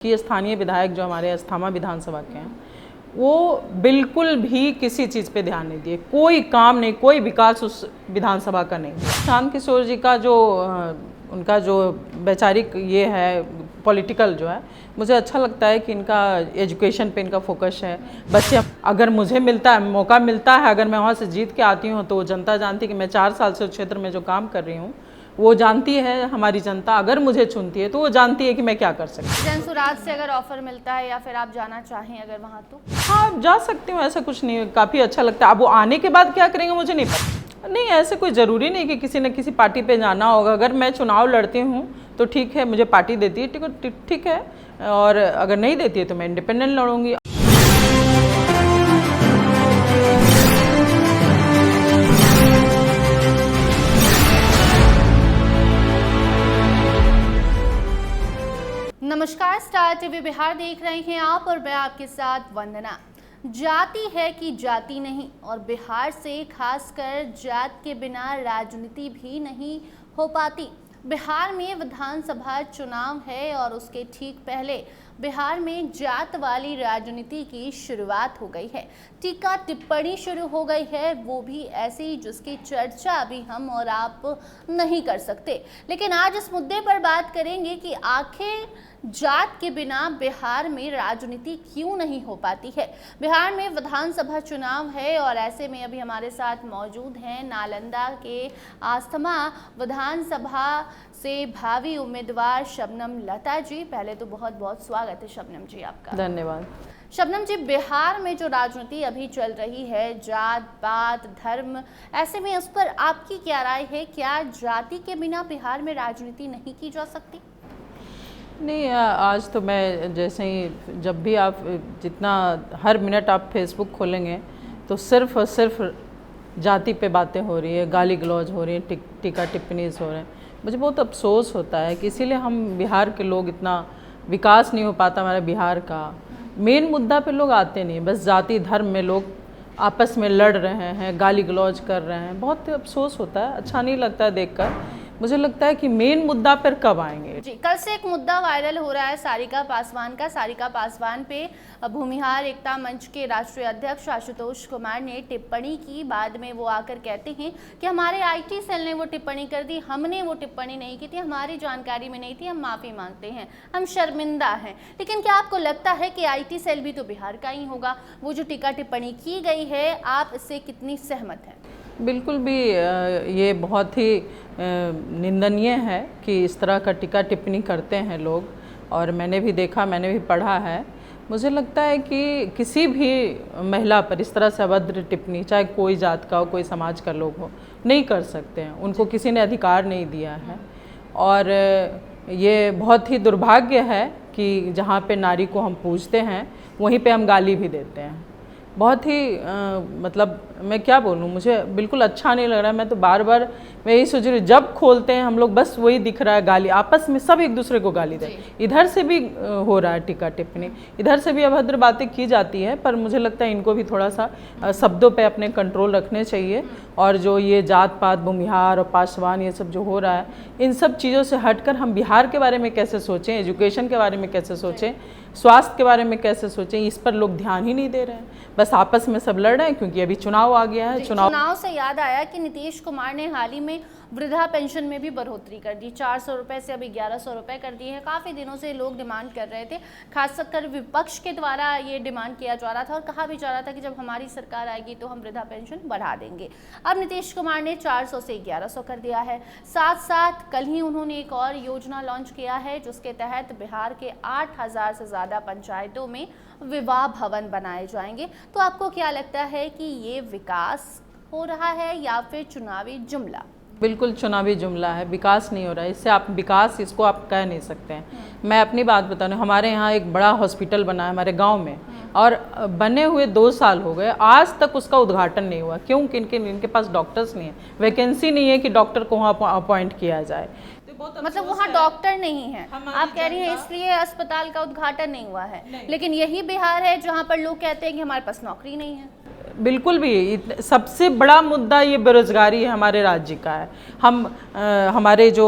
कि स्थानीय विधायक जो हमारे अस्थामा विधानसभा के हैं वो बिल्कुल भी किसी चीज़ पे ध्यान नहीं दिए, कोई काम नहीं, कोई विकास उस विधानसभा का नहीं। शांत किशोर जी का जो उनका जो वैचारिक ये है पॉलिटिकल जो है, मुझे अच्छा लगता है कि इनका एजुकेशन पे इनका फोकस है। बच्चे, अगर मुझे मिलता है मौका मिलता है, अगर मैं वहाँ से जीत के आती हूँ तो जनता जानती है कि मैं 4 साल से उस क्षेत्र में जो काम कर रही हूँ वो जानती है। हमारी जनता अगर मुझे चुनती है तो वो जानती है कि मैं क्या कर सकती हूँ। जनसुराज से अगर ऑफर मिलता है या फिर आप जाना चाहें अगर वहाँ, तो हाँ जा सकती हूँ, ऐसा कुछ नहीं, काफ़ी अच्छा लगता है। अब वो आने के बाद क्या करेंगे मुझे नहीं पता। नहीं, ऐसे कोई ज़रूरी नहीं कि किसी न किसी पार्टी पे जाना होगा। अगर मैं चुनाव लड़ती हूँ तो ठीक है, मुझे पार्टी देती है टिकट, ठीक है, और अगर नहीं देती है तो मैं इंडिपेंडेंट लड़ूंगी। नमस्कार, स्टार टीवी बिहार देख रहे हैं आप और मैं आपके साथ वंदना। जाति है कि जाति नहीं, और बिहार से खासकर जात के बिना राजनीति भी नहीं हो पाती। बिहार में विधानसभा चुनाव है और उसके ठीक पहले बिहार में जात वाली राजनीति की शुरुआत हो गई है। टीका टिप्पणी शुरू हो गई है, वो भी ऐसी जिसकी चर्चा अभी हम और आप नहीं कर सकते। लेकिन आज इस मुद्दे पर बात करेंगे कि आखिर जात के बिना बिहार में राजनीति क्यों नहीं हो पाती है। बिहार में विधानसभा चुनाव है और ऐसे में अभी हमारे साथ मौजूद हैं नालंदा के अस्थामा विधानसभा से भावी उम्मीदवार शबनम लता जी। पहले तो बहुत बहुत स्वागत है शबनम जी आपका। धन्यवाद। शबनम जी, बिहार में जो राजनीति अभी चल रही है, जात पात धर्म, ऐसे में उस पर आपकी क्या राय है? क्या जाति के बिना बिहार में राजनीति नहीं की जा सकती? नहीं, आज तो मैं जैसे ही जब भी आप जितना हर मिनट आप फेसबुक खोलेंगे तो सिर्फ और सिर्फ जाति पे बातें हो रही है, गाली गलौज हो रही है, टीका टिप्पणीज हो रहे हैं। मुझे बहुत अफसोस होता है कि इसीलिए हम बिहार के लोग, इतना विकास नहीं हो पाता हमारे बिहार का। मेन मुद्दा पे लोग आते नहीं, बस जाति धर्म में लोग आपस में लड़ रहे हैं, गाली गलौज कर रहे हैं। बहुत अफसोस होता है, अच्छा नहीं लगता है देखकर। मुझे लगता है कि मेन मुद्दा पर कब आएंगे। जी, कल से एक मुद्दा वायरल हो रहा है सारिका पासवान का। सारिका पासवान पे भूमिहार एकता मंच के राष्ट्रीय अध्यक्ष आशुतोष कुमार ने टिप्पणी की। बाद में वो आकर कहते हैं कि हमारे आईटी सेल ने वो टिप्पणी कर दी, हमने वो टिप्पणी नहीं की थी, हमारी जानकारी में नहीं थी, हम माफ़ी मांगते हैं, हम शर्मिंदा हैं। लेकिन क्या आपको लगता है कि आईटी सेल भी तो बिहार का ही होगा? वो जो टीका टिप्पणी की गई है, आप इससे कितनी सहमत हैं? बिल्कुल भी ये बहुत ही निंदनीय है कि इस तरह का टीका टिप्पणी करते हैं लोग, और मैंने भी देखा, मैंने भी पढ़ा है। मुझे लगता है कि किसी भी महिला पर इस तरह से अभद्र टिप्पणी, चाहे कोई जात का हो, कोई समाज का लोग हो, नहीं कर सकते हैं। उनको किसी ने अधिकार नहीं दिया है। और ये बहुत ही दुर्भाग्य है कि जहाँ पे नारी को हम पूजते हैं वहीं पे हम गाली भी देते हैं। बहुत ही मतलब मैं क्या बोलूँ, मुझे बिल्कुल अच्छा नहीं लग रहा है। मैं तो बार बार मैं यही सोच रही हूँ, जब खोलते हैं हम लोग बस वही दिख रहा है, गाली, आपस में सब एक दूसरे को गाली दे। इधर से भी हो रहा है टीका टिप्पणी, इधर से भी अभद्र बातें की जाती है। पर मुझे लगता है इनको भी थोड़ा सा शब्दों पे अपने कंट्रोल रखने चाहिए। और जो ये जात पात, भूमिहार और पासवान, ये सब जो हो रहा है, इन सब चीज़ों से हटकर हम बिहार के बारे में कैसे सोचें, एजुकेशन के बारे में कैसे सोचें, स्वास्थ्य के बारे में कैसे सोचें, इस पर लोग ध्यान ही नहीं दे रहे हैं। बस आपस में सब लड़ रहे हैं क्योंकि अभी चुनाव आ गया है। चुनाव से याद आया कि नीतीश कुमार ने हाल ही में वृद्धा पेंशन में भी बढ़ोतरी कर दी, 400 रुपये से अभी 1100 रुपये कर दिए हैं। काफ़ी दिनों से लोग डिमांड कर रहे थे, खासकर विपक्ष के द्वारा ये डिमांड किया जा रहा था और कहा भी जा रहा था कि जब हमारी सरकार आएगी तो हम वृद्धा पेंशन बढ़ा देंगे। अब नीतीश कुमार ने 400 से 1100 कर दिया है। साथ साथ कल ही उन्होंने एक और योजना लॉन्च किया है जिसके तहत बिहार के 8000 से ज़्यादा पंचायतों में विवाह भवन बनाए जाएंगे। तो आपको क्या लगता है कि ये विकास हो रहा है या फिर चुनावी जुमला? बिल्कुल चुनावी जुमला है, विकास नहीं हो रहा है। इससे आप विकास, इसको आप कह नहीं सकते हैं। मैं अपनी बात बताऊँ, हमारे यहाँ एक बड़ा हॉस्पिटल बना है हमारे गांव में, और बने हुए 2 साल हो गए, आज तक उसका उद्घाटन नहीं हुआ। क्यों? इनके पास डॉक्टर्स नहीं है, वैकेंसी नहीं है कि डॉक्टर को वहाँ अपॉइंट किया जाए। मतलब वहाँ डॉक्टर नहीं है, आप कह रही हैं, इसलिए अस्पताल का उद्घाटन नहीं हुआ है। लेकिन यही बिहार है जहाँ पर लोग कहते हैं कि हमारे पास नौकरी नहीं है। बिल्कुल भी सबसे बड़ा मुद्दा ये बेरोज़गारी है, हमारे राज्य का है। हमारे जो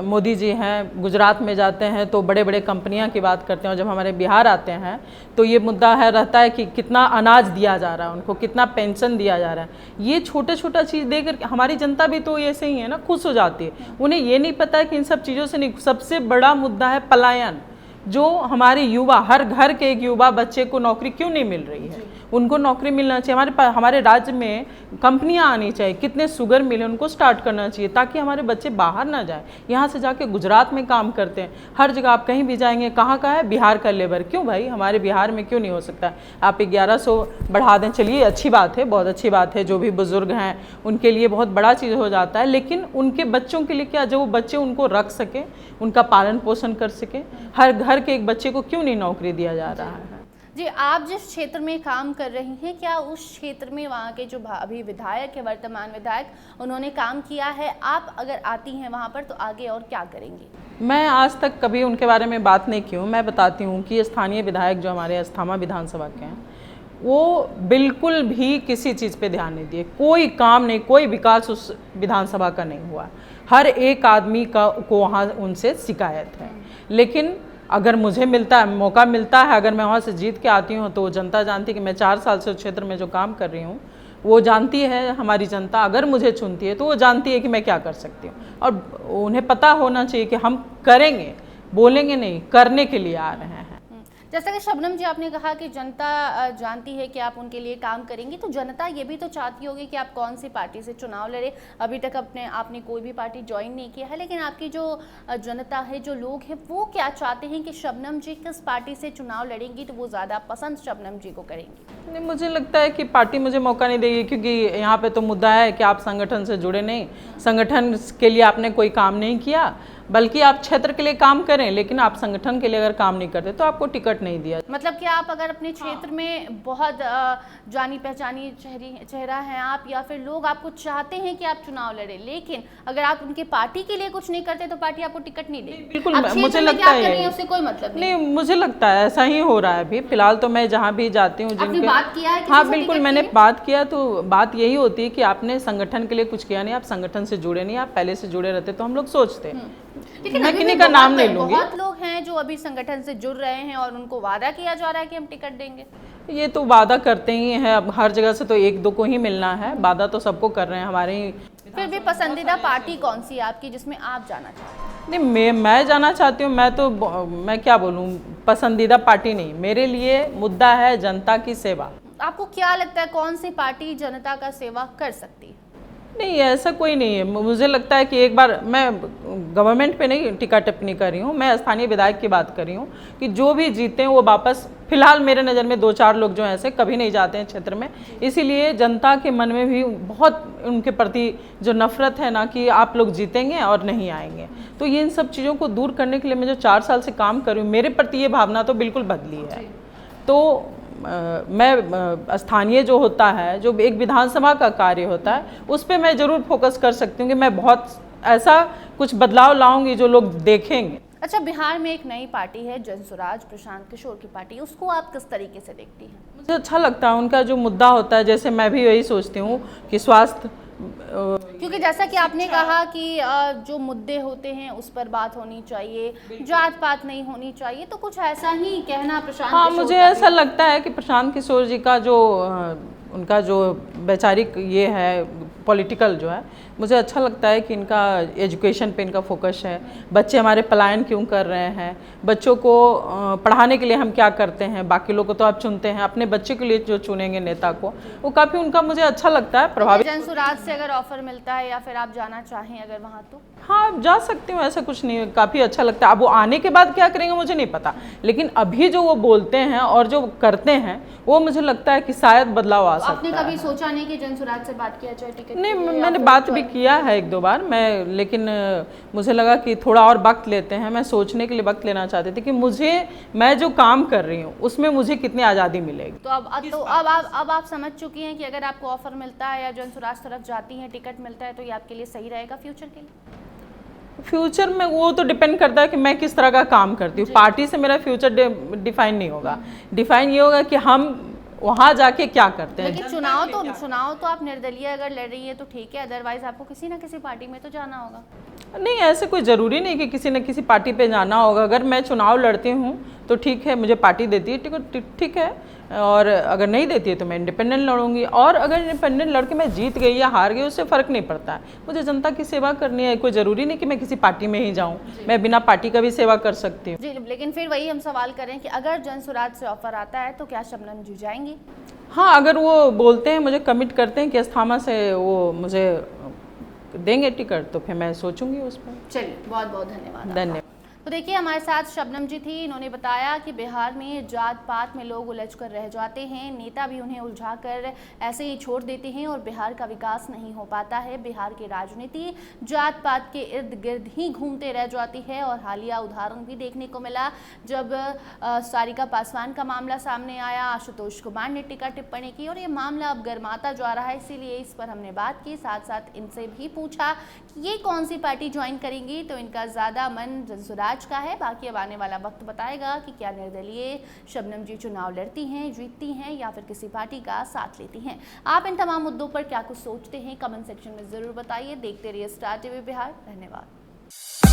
मोदी जी हैं गुजरात में जाते हैं तो बड़े बड़े कंपनियां की बात करते हैं, और जब हमारे बिहार आते हैं तो ये मुद्दा है रहता है कि कितना अनाज दिया जा रहा है उनको, कितना पेंशन दिया जा रहा है। ये छोटा छोटा चीज़ देकर हमारी जनता भी तो ऐसे ही है ना, खुश हो जाती है। उन्हें ये नहीं पता है कि इन सब चीज़ों से नहीं, सबसे बड़ा मुद्दा है पलायन। जो हमारे युवा, हर घर के एक युवा बच्चे को नौकरी क्यों नहीं मिल रही है, उनको नौकरी मिलना चाहिए। हमारे राज्य में कंपनियां आनी चाहिए, कितने शुगर मिल उनको स्टार्ट करना चाहिए ताकि हमारे बच्चे बाहर ना जाए, यहाँ से जाके गुजरात में काम करते हैं। हर जगह आप कहीं भी जाएंगे, कहाँ का है, बिहार का लेबर। क्यों भाई, हमारे बिहार में क्यों नहीं हो सकता? आप 1100 बढ़ा दें, चलिए अच्छी बात है, बहुत अच्छी बात है। जो भी बुजुर्ग हैं उनके लिए बहुत बड़ा चीज़ हो जाता है, लेकिन उनके बच्चों के लिए क्या, जो वो बच्चे उनको रख सकें, उनका पालन पोषण कर सकें। हर घर के एक बच्चे को क्यों नहीं नौकरी दिया जा रहा है? जी, आप जिस क्षेत्र में काम कर रही हैं, क्या उस क्षेत्र में वहाँ के जो अभी विधायक है, वर्तमान विधायक, उन्होंने काम किया है? आप अगर आती हैं वहाँ पर तो आगे और क्या करेंगी? मैं आज तक कभी उनके बारे में बात नहीं की हूँ। मैं बताती हूँ कि स्थानीय विधायक जो हमारे अस्थामा विधानसभा के हैं, वो बिल्कुल भी किसी चीज़ पे ध्यान नहीं दिए। कोई काम नहीं, कोई विकास उस विधानसभा का नहीं हुआ। हर एक आदमी को वहाँ उनसे शिकायत है। लेकिन अगर मुझे मौका मिलता है, अगर मैं वहाँ से जीत के आती हूँ, तो जनता जानती है कि मैं 4 साल से उस क्षेत्र में जो काम कर रही हूँ वो जानती है। हमारी जनता अगर मुझे चुनती है तो वो जानती है कि मैं क्या कर सकती हूँ, और उन्हें पता होना चाहिए कि हम करेंगे, बोलेंगे नहीं, करने के लिए आ रहे हैं। जैसा कि शबनम जी आपने कहा कि जनता जानती है कि आप उनके लिए काम करेंगी, तो जनता ये भी तो चाहती होगी कि आप कौन सी पार्टी से चुनाव लड़े। अभी तक आपने कोई भी पार्टी ज्वाइन नहीं किया है, लेकिन आपकी जो जनता है, जो लोग हैं, वो क्या चाहते हैं कि शबनम जी किस पार्टी से चुनाव लड़ेंगी तो वो ज़्यादा पसंद शबनम जी को करेंगी? नहीं, मुझे लगता है कि पार्टी मुझे मौका नहीं देगी, क्योंकि यहाँ पे तो मुद्दा है कि आप संगठन से जुड़े नहीं, संगठन के लिए आपने कोई काम नहीं किया, बल्कि आप क्षेत्र के लिए काम करें, लेकिन आप संगठन के लिए अगर काम नहीं करते तो आपको टिकट नहीं दिया। मतलब कि आप अगर अपने क्षेत्र में बहुत जानी पहचानी चेहरा हैं आप, या फिर लोग आपको चाहते हैं कि आप चुनाव लड़े, लेकिन अगर आप उनके पार्टी के लिए कुछ नहीं करते तो पार्टी आपको टिकट नहीं देगी? बिल्कुल, मुझे लगता है उससे कोई मतलब नहीं, मुझे लगता है ऐसा ही हो रहा है अभी फिलहाल। तो मैं जहाँ भी जाती हूँ, आपने बात किया है? हाँ बिल्कुल, मैंने बात किया। तो बात यही होती है कि आपने संगठन के लिए कुछ किया नहीं, आप संगठन से जुड़े नहीं। आप पहले से जुड़े रहते तो हम लोग सोचते। मैं किन्हीं का नाम नहीं लूंगी। बहुत लोग हैं जो अभी संगठन से जुड़ रहे हैं और उनको वादा किया जा रहा है कि हम टिकट देंगे। ये तो वादा करते ही हैं, अब हर जगह से तो एक दो को ही मिलना है, वादा तो सबको कर रहे हैं हमारे ही। फिर भी पसंदीदा पार्टी कौन सी है आपकी जिसमें आप जाना चाहते हैं? नहीं, मैं जाना चाहती हूँ। मैं क्या बोलूँ, पसंदीदा पार्टी नहीं, मेरे लिए मुद्दा है जनता की सेवा। आपको क्या लगता है कौन सी पार्टी जनता का सेवा कर सकती है? नहीं, ऐसा कोई नहीं है। मुझे लगता है कि एक बार, मैं गवर्नमेंट पे नहीं टिक्का टिप्पणी कर रही हूँ, मैं स्थानीय विधायक की बात कर रही हूँ कि जो भी जीते हैं वो वापस, फिलहाल मेरे नज़र में 2-4 लोग जो हैं ऐसे कभी नहीं जाते हैं क्षेत्र में, इसीलिए जनता के मन में भी बहुत उनके प्रति जो नफरत है ना, कि आप लोग जीतेंगे और नहीं आएंगे। तो ये इन सब चीज़ों को दूर करने के लिए मैं जो 4 साल से काम कर रही हूँ, मेरे प्रति ये भावना तो बिल्कुल बदली है। तो मैं स्थानीय जो होता है, जो एक विधानसभा का कार्य होता है, उस पर मैं ज़रूर फोकस कर सकती हूँ कि मैं बहुत ऐसा कुछ बदलाव लाऊंगी जो लोग देखेंगे। अच्छा, बिहार में एक नई पार्टी है जनसुराज, प्रशांत किशोर की पार्टी, उसको आप किस तरीके से देखती हैं? मुझे अच्छा लगता है उनका जो मुद्दा होता है। जैसे मैं भी यही सोचती हूँ कि स्वास्थ्य, क्योंकि जैसा कि आपने कहा कि जो मुद्दे होते हैं उस पर बात होनी चाहिए, जात पात नहीं होनी चाहिए, तो कुछ ऐसा ही कहना प्रशांत हाँ, किशोर मुझे ऐसा लगता है कि प्रशांत किशोर जी का जो उनका जो वैचारिक ये है, पॉलिटिकल जो है, मुझे अच्छा लगता है कि इनका एजुकेशन पे इनका फोकस है। बच्चे हमारे पलायन क्यों कर रहे हैं, बच्चों को पढ़ाने के लिए हम क्या करते हैं। बाकी लोग को तो आप चुनते हैं, अपने बच्चे के लिए जो चुनेंगे नेता को, वो काफ़ी उनका मुझे अच्छा लगता है, प्रभावित। जनसुराज से अगर ऑफर मिलता है या फिर आप जाना चाहें अगर वहाँ, तो हाँ जा सकती हूँ, ऐसा कुछ नहीं, काफ़ी अच्छा लगता है। अब वो आने के बाद क्या करेंगे मुझे नहीं पता, लेकिन अभी जो वो बोलते हैं और जो करते हैं, वो मुझे लगता है कि शायद बदलाव आ सकता है। आपने कभी सोचा नहीं कि जनसुराज से बात किया जाए टिकट? नहीं, मैंने बात भी किया है 1-2 बार मैं, लेकिन मुझे लगा कि थोड़ा और वक्त लेते हैं। मैं सोचने के लिए वक्त लेना चाहती थी कि मैं जो काम कर रही हूँ उसमें मुझे कितनी आज़ादी मिलेगी। तो अब आप समझ चुकी हैं कि अगर आपको ऑफर मिलता है या जनसुराज तरफ जाती हैं, टिकट मिलता है, तो ये आपके लिए सही रहेगा फ्यूचर के लिए? फ्यूचर में वो तो डिपेंड करता है कि मैं किस तरह का काम करती हूँ। पार्टी से मेरा फ्यूचर डिफाइन नहीं होगा। डिफाइन ये होगा कि हम वहाँ जाके क्या करते हैं। लेकिन चुनाव तो आप निर्दलीय अगर लड़ रही है तो ठीक है, अदरवाइज आपको किसी ना किसी पार्टी में तो जाना होगा। नहीं, ऐसे कोई ज़रूरी नहीं कि किसी न किसी पार्टी पे जाना होगा। अगर मैं चुनाव लड़ती हूँ तो ठीक है, मुझे पार्टी देती है टिकट, ठीक है, और अगर नहीं देती है तो मैं इंडिपेंडेंट लड़ूंगी। और अगर इंडिपेंडेंट लड़ के मैं जीत गई या हार गई उससे फ़र्क नहीं पड़ता है। मुझे जनता की सेवा करनी है, कोई ज़रूरी नहीं कि मैं किसी पार्टी में ही जाऊँ, मैं बिना पार्टी का भी सेवा कर सकती हूँ। जी, लेकिन फिर वही हम सवाल करें कि अगर जन स्वराज से ऑफर आता है तो क्या शबनम जी जाएंगी? हाँ, अगर वो बोलते हैं, मुझे कमिट करते हैं कि अस्थामा से वो मुझे देंगे टिकट, तो फिर मैं सोचूंगी उस पर। चलिए, बहुत बहुत धन्यवाद। धन्यवाद। तो देखिए, हमारे साथ शबनम जी थी। इन्होंने बताया कि बिहार में जात पात में लोग उलझ कर रह जाते हैं, नेता भी उन्हें उलझा कर ऐसे ही छोड़ देते हैं और बिहार का विकास नहीं हो पाता है। बिहार की राजनीति जात पात के इर्द गिर्द ही घूमते रह जाती है। और हालिया उदाहरण भी देखने को मिला जब सारिका पासवान का मामला सामने आया, आशुतोष कुमार ने टीका टिप्पणी की और ये मामला अब गर्माता जा रहा है। इसीलिए इस पर हमने बात की, साथ साथ इनसे भी पूछा कि ये कौन सी पार्टी ज्वाइन करेंगी। तो इनका ज़्यादा मन जनसुराज का है। बाकी अब आने वाला वक्त बताएगा कि क्या निर्दलीय शबनम जी चुनाव लड़ती हैं, जीतती हैं या फिर किसी पार्टी का साथ लेती हैं। आप इन तमाम मुद्दों पर क्या कुछ सोचते हैं, कमेंट सेक्शन में ज़रूर बताइए। देखते रहिए स्टार टीवी बिहार। धन्यवाद।